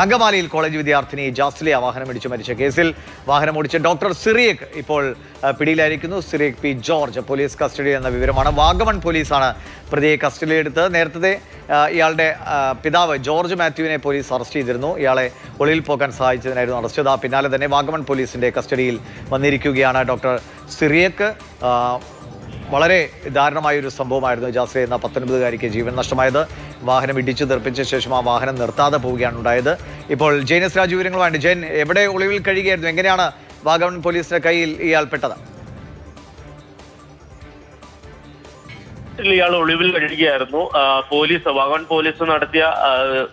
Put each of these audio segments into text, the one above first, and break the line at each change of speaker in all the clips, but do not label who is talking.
അങ്കമാലിയിൽ കോളേജ് വിദ്യാർത്ഥിനി ജാസ്ലിയ വാഹനമിടിച്ച് മരിച്ച കേസിൽ വാഹനമോടിച്ച ഡോക്ടർ സിറിയക് ഇപ്പോൾ പിടിയിലായിരിക്കുന്നു. സിറിയക് പി ജോർജ് പോലീസ് കസ്റ്റഡിയിൽ എന്ന വിവരമാണ്. വാഗമൺ പോലീസാണ് പ്രതിയെ കസ്റ്റഡിയിലെടുത്തത്. നേരത്തെ ഇയാളുടെ പിതാവ് ജോർജ് മാത്യുവിനെ പോലീസ് അറസ്റ്റ് ചെയ്തിരുന്നു. ഇയാളെ ഒളിയിൽ പോകാൻ സഹായിച്ചതിനായിരുന്നു അറസ്റ്റ്. പിന്നാലെ തന്നെ വാഗമൺ പോലീസിന്റെ കസ്റ്റഡിയിൽ വന്നിരിക്കുകയാണ് ഡോക്ടർ സിറിയക്. വളരെ ദാരുണമായൊരു സംഭവമായിരുന്നു ജാസ്ലിയ എന്ന 19-കാരിക്ക് ജീവൻ നഷ്ടമായത്. വാഹനം ഇടിച്ചു തെറിപ്പിച്ച ശേഷം ആ വാഹനം നിർത്താതെ പോവുകയാണ് ഉണ്ടായത്. ഇപ്പോൾ ജെയിൻ എസ് രാജു വിവരങ്ങളുമായിട്ട്. ജെയിൻ, എവിടെ ഒളിവിൽ കഴിയുകയായിരുന്നു? എങ്ങനെയാണ് വാഗമൺ പോലീസിന്റെ കയ്യിൽ ഇയാൾ പെട്ടത്?
ഇയാൾ ഒളിവിൽ കഴിയുകയായിരുന്നു. വാഗമൺ പോലീസ് നടത്തിയ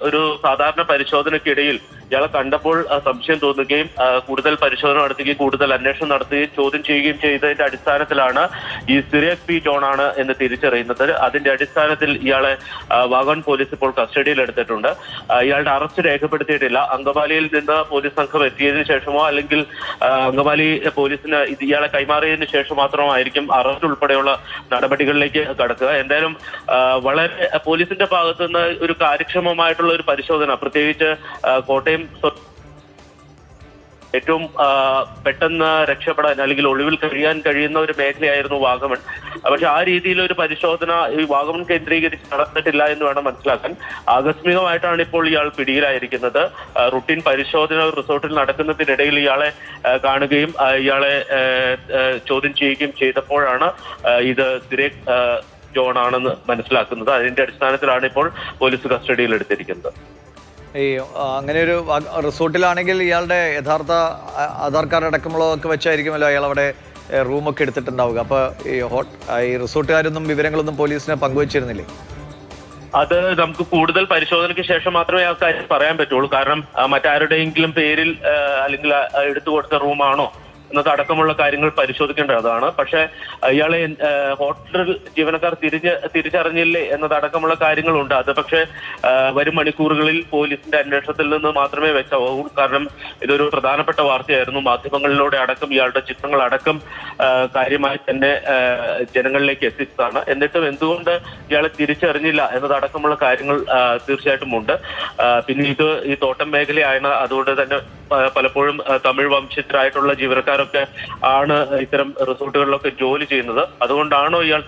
ഒരു സാധാരണ പരിശോധനയ്ക്കിടയിൽ ഇയാളെ കണ്ടപ്പോൾ സംശയം തോന്നുകയും കൂടുതൽ പരിശോധന നടത്തുകയും കൂടുതൽ അന്വേഷണം നടത്തുകയും ചോദ്യം ചെയ്യുകയും ചെയ്തതിന്റെ അടിസ്ഥാനത്തിലാണ് ഈ സിറിയക് പി ജോൺ ആണ് എന്ന് തിരിച്ചറിയുന്നത്. അതിന്റെ അടിസ്ഥാനത്തിൽ ഇയാളെ വാഗമൺ പോലീസ് ഇപ്പോൾ കസ്റ്റഡിയിൽ എടുത്തിട്ടുണ്ട്. ഇയാളുടെ അറസ്റ്റ് രേഖപ്പെടുത്തിയിട്ടില്ല. അങ്കമാലിയിൽ നിന്ന് പോലീസ് സംഘം എത്തിയതിനു ശേഷമോ അല്ലെങ്കിൽ അങ്കമാലി പോലീസിന് ഇയാളെ കൈമാറിയതിനു ശേഷം മാത്രമായിരിക്കും അറസ്റ്റ് ഉൾപ്പെടെയുള്ള നടപടികളിലേക്ക് കടക്കുക. എന്തായാലും വളരെ പോലീസിന്റെ ഭാഗത്തുനിന്ന് ഒരു കാര്യക്ഷമമായിട്ടുള്ള ഒരു പരിശോധന, പ്രത്യേകിച്ച് കോട്ടയം ഏറ്റവും പെട്ടെന്ന് രക്ഷപ്പെടാൻ അല്ലെങ്കിൽ ഒളിവിൽ കഴിയാൻ കഴിയുന്ന ഒരു മേഖലയായിരുന്നു വാഗമൺ. പക്ഷെ ആ രീതിയിലൊരു പരിശോധന ഈ വാഗമൺ കേന്ദ്രീകരിച്ച് നടന്നിട്ടില്ല എന്ന് വേണം മനസ്സിലാക്കാൻ. ആകസ്മികമായിട്ടാണ് ഇപ്പോൾ ഇയാൾ പിടിയിലായിരിക്കുന്നത്. റുട്ടീൻ പരിശോധന റിസോർട്ടിൽ നടക്കുന്നതിനിടയിൽ ഇയാളെ കാണുകയും ഇയാളെ ചോദ്യം ചെയ്യുകയും ചെയ്തപ്പോഴാണ് ഇത് സിറിയക് ജോൺ ആണെന്ന് മനസ്സിലാക്കുന്നത്. അതിന്റെ അടിസ്ഥാനത്തിലാണ് ഇപ്പോൾ പോലീസ് കസ്റ്റഡിയിൽ എടുത്തിരിക്കുന്നത്.
ഈ അങ്ങനെ ഒരു റിസോർട്ടിലാണെങ്കിൽ ഇയാളുടെ യഥാർത്ഥ ആധാർ കാർഡ് അടക്കമുള്ളതൊക്കെ വെച്ചായിരിക്കുമല്ലോ അയാൾ അവിടെ റൂമൊക്കെ എടുത്തിട്ടുണ്ടാവുക. അപ്പോൾ ഈ റിസോർട്ടുകാരൊന്നും വിവരങ്ങളൊന്നും പോലീസിനെ പങ്കുവച്ചിരുന്നില്ലേ?
അത് നമുക്ക് കൂടുതൽ പരിശോധനയ്ക്ക് ശേഷം മാത്രമേ ആ കാര്യം പറയാൻ പറ്റുള്ളൂ. കാരണം മറ്റാരുടെയെങ്കിലും പേരിൽ അല്ലെങ്കിൽ എടുത്തു കൊടുത്ത റൂമാണോ എന്നൊക്കെ അടക്കമുള്ള കാര്യങ്ങൾ പരിശോധിക്കേണ്ടതാണ്. പക്ഷെ ഇയാളെ ഹോട്ടൽ ജീവനക്കാർ തിരിച്ചറിഞ്ഞില്ലേ എന്നതടക്കമുള്ള കാര്യങ്ങളുണ്ട്. അത് പക്ഷെ വരും മണിക്കൂറുകളിൽ പോലീസിന്റെ അന്വേഷണത്തിൽ നിന്ന് മാത്രമേ വ്യക്തമാകൂ. കാരണം ഇതൊരു പ്രധാനപ്പെട്ട വാർത്തയായിരുന്നു. മാധ്യമങ്ങളിലൂടെ അടക്കം ഇയാളുടെ ചിത്രങ്ങൾ അടക്കം കാര്യമായി തന്നെ ജനങ്ങളിലേക്ക് എത്തിച്ചതാണ്. എന്നിട്ടും എന്തുകൊണ്ട് ഇയാളെ തിരിച്ചറിഞ്ഞില്ല എന്നതടക്കമുള്ള കാര്യങ്ങൾ തീർച്ചയായിട്ടും ഉണ്ട്. പിന്നെ ഈ തോട്ടം മേഖലയാണ്. അതുകൊണ്ട് തന്നെ പലപ്പോഴും തമിഴ് വംശജരായിട്ടുള്ള ജീവനക്കാരൊക്കെ ആണ് ഇത്തരം റിസോർട്ടുകളിലൊക്കെ ജോലി ചെയ്യുന്നത്. അതുകൊണ്ടാണോ ഇയാൾ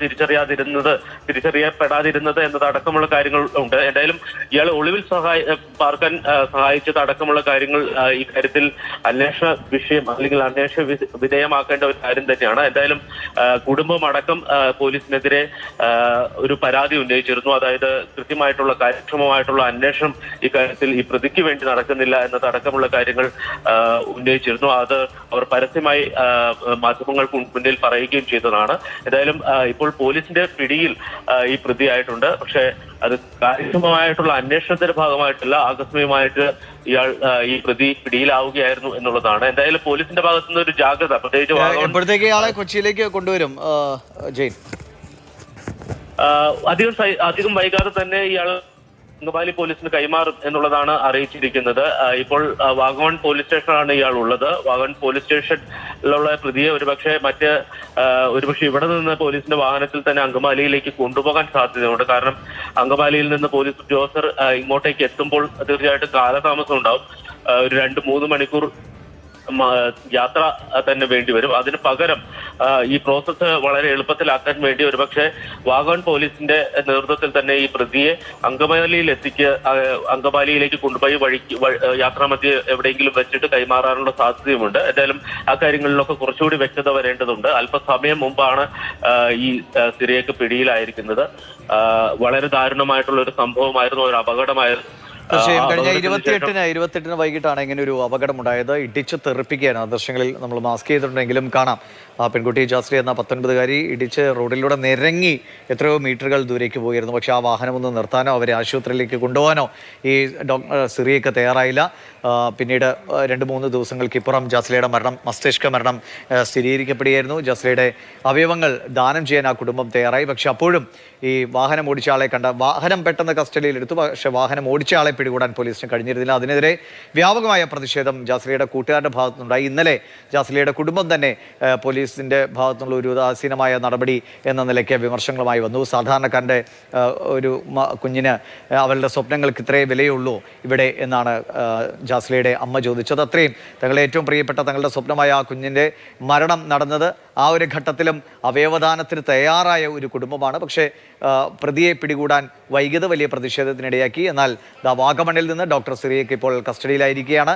തിരിച്ചറിയപ്പെടാതിരുന്നത് എന്നതടക്കമുള്ള കാര്യങ്ങൾ ഉണ്ട്. എന്തായാലും ഇയാൾ ഒളിവിൽ പാർക്കാൻ സഹായിച്ചത് അടക്കമുള്ള കാര്യങ്ങൾ ഈ കാര്യത്തിൽ അന്വേഷണ വിഷയം അല്ലെങ്കിൽ അന്വേഷണ വിധേയമാക്കേണ്ട ഒരു കാര്യം തന്നെയാണ്. എന്തായാലും കുടുംബം അടക്കം പോലീസിനെതിരെ ഒരു പരാതി ഉന്നയിച്ചിരുന്നു. അതായത് കൃത്യമായിട്ടുള്ള കാര്യക്ഷമമായിട്ടുള്ള അന്വേഷണം ഇക്കാര്യത്തിൽ ഈ പ്രതിക്ക് വേണ്ടി നടക്കുന്നില്ല എന്നതടക്കമുള്ള കാര്യങ്ങൾ ഉന്നയിച്ചിരുന്നു. അത് അവർ പരസ്യമായി മാധ്യമങ്ങൾക്ക് മുന്നിൽ പറയുകയും ചെയ്തതാണ്. എന്തായാലും ഇപ്പോൾ പോലീസിന്റെ പിടിയിൽ ഈ പ്രതിയായിട്ടുണ്ട്. പക്ഷെ അത് കാര്യക്ഷമമായിട്ടുള്ള അന്വേഷണത്തിന്റെ ഭാഗമായിട്ടല്ല, ആകസ്മികമായിട്ട് ഈ പ്രതി പിടിയിലാവുകയായിരുന്നു എന്നുള്ളതാണ്. എന്തായാലും പോലീസിന്റെ ഭാഗത്തുനിന്ന് ഒരു ജാഗ്രത, പ്രത്യേകിച്ച്
ഇയാളെ കൊച്ചിയിലേക്ക് കൊണ്ടുവരും ജെയിൻ.
അധികം വൈകാതെ തന്നെ ഇയാൾ അങ്കമാലി പോലീസിന് കൈമാറും എന്നുള്ളതാണ് അറിയിച്ചിരിക്കുന്നത്. ഇപ്പോൾ വാഗമൺ പോലീസ് സ്റ്റേഷനിലാണ് ഇയാൾ ഉള്ളത്. വാഗമൺ പോലീസ് സ്റ്റേഷനിലുള്ള പ്രതിയെ ഒരുപക്ഷെ ഇവിടെ നിന്ന് പോലീസിന്റെ വാഹനത്തിൽ തന്നെ അങ്കമാലിയിലേക്ക് കൊണ്ടുപോകാൻ സാധ്യതയുണ്ട്. കാരണം അങ്കമാലിയിൽ നിന്ന് പോലീസ് ഉദ്യോഗസ്ഥർ ഇങ്ങോട്ടേക്ക് എത്തുമ്പോൾ തീർച്ചയായിട്ടും കാലതാമസം ഉണ്ടാവും. ഒരു 2-3 മണിക്കൂർ യാത്ര തന്നെ വേണ്ടിവരും. അതിന് പകരം ഈ പ്രോസസ്സ് വളരെ എളുപ്പത്തിലാക്കാൻ വേണ്ടി ഒരുപക്ഷെ വാഗമൺ പോലീസിന്റെ നേതൃത്വത്തിൽ തന്നെ ഈ പ്രതിയെ അങ്കമാലിയിലേക്ക് കൊണ്ടുപോയി യാത്രാമധ്യേ എവിടെയെങ്കിലും വെച്ചിട്ട് കൈമാറാനുള്ള സാധ്യതയുമുണ്ട്. എന്തായാലും ആ കാര്യങ്ങളിലൊക്കെ കുറച്ചുകൂടി വ്യക്തത വരേണ്ടതുണ്ട്. അല്പസമയം മുമ്പാണ് ഈ സിറിയക്ക് പിടിയിലായിരിക്കുന്നത്. വളരെ ദാരുണമായിട്ടുള്ള ഒരു സംഭവമായിരുന്നു, ഒരു അപകടമായിരുന്നു.
തീർച്ചയായും കഴിഞ്ഞ 28-ന് വൈകിട്ടാണ് ഇങ്ങനെ ഒരു അപകടമുണ്ടായത്. ഇടിച്ച് തെറിപ്പിക്കുകയാണ്. ദൃശ്യങ്ങളിൽ നമ്മൾ മാസ്ക് ചെയ്തിട്ടുണ്ടെങ്കിലും കാണാം. ആ പെൺകുട്ടി ജാസ്ലിയ എന്ന 19-കാരി ഇടിച്ച് റോഡിലൂടെ നിരങ്ങി എത്രയോ മീറ്ററുകൾ ദൂരേക്ക് പോയിരുന്നു. പക്ഷെ ആ വാഹനം ഒന്ന് നിർത്താനോ അവരെ ആശുപത്രിയിലേക്ക് കൊണ്ടുപോകാനോ ഈ ഡോക്ടർ സിറിയക്ക് തയ്യാറായില്ല. പിന്നീട് 2-3 ദിവസങ്ങൾക്കിപ്പുറം ജാസ്ലിയയുടെ മസ്തിഷ്ക മരണം സ്ഥിരീകരിക്കപ്പെടുകയായിരുന്നു. ജാസ്ലിയയുടെ അവയവങ്ങൾ ദാനം ചെയ്യാൻ ആ കുടുംബം തയ്യാറായി. പക്ഷെ അപ്പോഴും ഈ വാഹനം ഓടിച്ച ആളെ വാഹനം പെട്ടെന്ന് കസ്റ്റഡിയിലെടുത്തു. പക്ഷെ വാഹനം ഓടിച്ച ആളെ പിടികൂടാൻ പോലീസിന് കഴിഞ്ഞിരുന്നില്ല. അതിനെതിരെ വ്യാപകമായ പ്രതിഷേധം ജാസ്ലിയുടെ കൂട്ടുകാരുടെ ഭാഗത്തുനിന്നുണ്ടായി. ഇന്നലെ ജാസ്ലിയുടെ കുടുംബം തന്നെ പോലീസിൻ്റെ ഭാഗത്തുനിന്നുള്ള ഒരു ഉദാസീനമായ നടപടി എന്ന നിലയ്ക്ക് വിമർശനങ്ങളുമായി വന്നു. സാധാരണക്കാരൻ്റെ ഒരു കുഞ്ഞിന് അവളുടെ സ്വപ്നങ്ങൾക്ക് ഇത്രേ വിലയുള്ളൂ ഇവിടെ എന്നാണ് ജാസ്ലിയുടെ അമ്മ ചോദിച്ചത്. അത്രയും തങ്ങളുടെ ഏറ്റവും പ്രിയപ്പെട്ട തങ്ങളുടെ സ്വപ്നമായ ആ കുഞ്ഞിൻ്റെ മരണം നടന്നത് ആ ഒരു ഘട്ടത്തിലും അവയവദാനത്തിന് തയ്യാറായ ഒരു കുടുംബമാണ്. പക്ഷേ പ്രതിയെ പിടികൂടാൻ വൈകിയത് വലിയ പ്രതിഷേധത്തിനിടയാക്കി. എന്നാൽ വാഗമണിൽ നിന്ന് ഡോക്ടർ സിറിയക്ക് ഇപ്പോൾ കസ്റ്റഡിയിലായിരിക്കുകയാണ്.